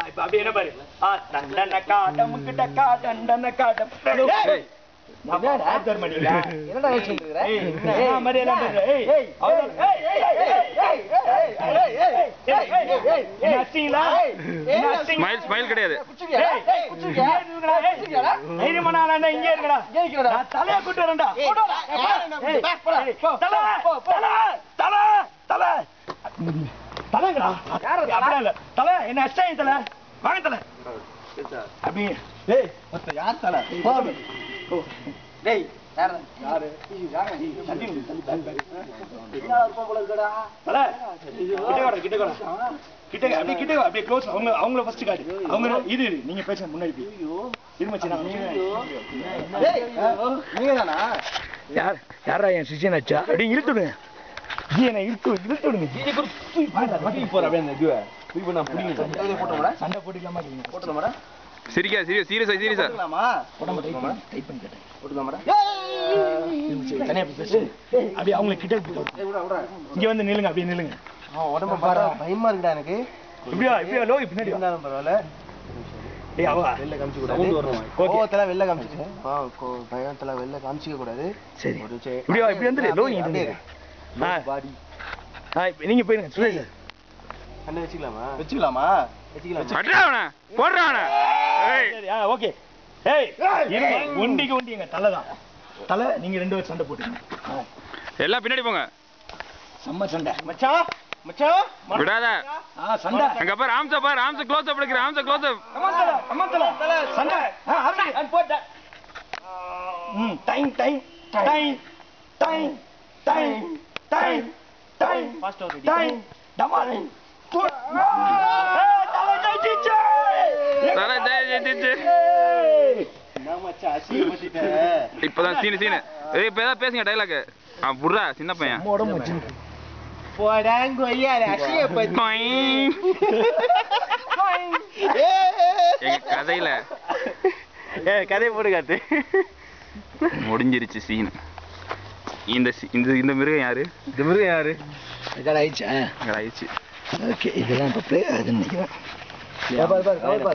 இப்ப அப்படி என்ன பாரு தண்டனக்கா டமுக்கு டக்கா தண்டனக்கா என்னடா ஸ்மைல் கிடையாது தலையா கூட்டு வரேன்டா தலைங்கடா அப்படியே இல்ல தலை என்ன அஷ்டாயி தலை வாங்க தலை அப்படி டேய் மொத்த யார் தலை டேய் யாரு கிட்ட அப்படியே க்ளோஸ் அவங்கள ஃபர்ஸ்ட் காட்டு அவங்க இது நீங்க பேச முன்னாடி இருமச்சி நீங்க தானா யாரா என் சிஷியன் ஆச்சா அப்படி இழுத்துடுங்க என்ன இழுத்துடுங்க சண்டை போட்டுக்கலாமா போட்டுக்கலாமா சரிக்கா சீரியஸா அப்படியே அவங்க கிட்ட இங்க வந்து நில்லுங்க அப்படியே நில்லுங்க உடம்பு பாரு பயமா இருக்குடா எனக்கு இப்படியா லோ பின்னாடி வந்தாலும் பரவாயில்ல ஏய் அவ வெளில காமிச்சு கூடாது கோவத்துல வெளில காமிச்சு பயத்துல வெளில காமிச்சிக்க கூடாது சரி இப்படியா இப்படி வந்து லோ நீ அப்படியே பாடி நீங்க போயிடுங்க சுரேஷ் அண்ணே வச்சுக்கலாமா ஓகே ஒண்டிக்கு எங்க தலைதான் தலை நீங்க ரெண்டு பேரும் சண்டை போட்டுங்க எல்லாம் பின்னாடி போங்க செம்ம சண்டை மச்சான் விடாத சண்டை அங்க பாரு ராம்சா க்ளோஸ் அப் எடுக்கிற ராம்சா க்ளோஸ் அப் தலை சண்டை அரடி போட்ட டைம் ஃபாஸ்ட் ஆகுது டைம் டமால் இப்பதான் சீனு இப்ப ஏதாவது பேசுங்க டைலாக் புர்ரா சின்ன பையன் கதையில கதையை போட்டு காட்டு முடிஞ்சிருச்சு சீன் இந்த மிருகம் யாரு ஆயிடுச்சு ஆயிடுச்சு ஓகே இதெல்லாம் இப்போ ப்ளே ஆகுதுன்னு நினைக்கிறேன்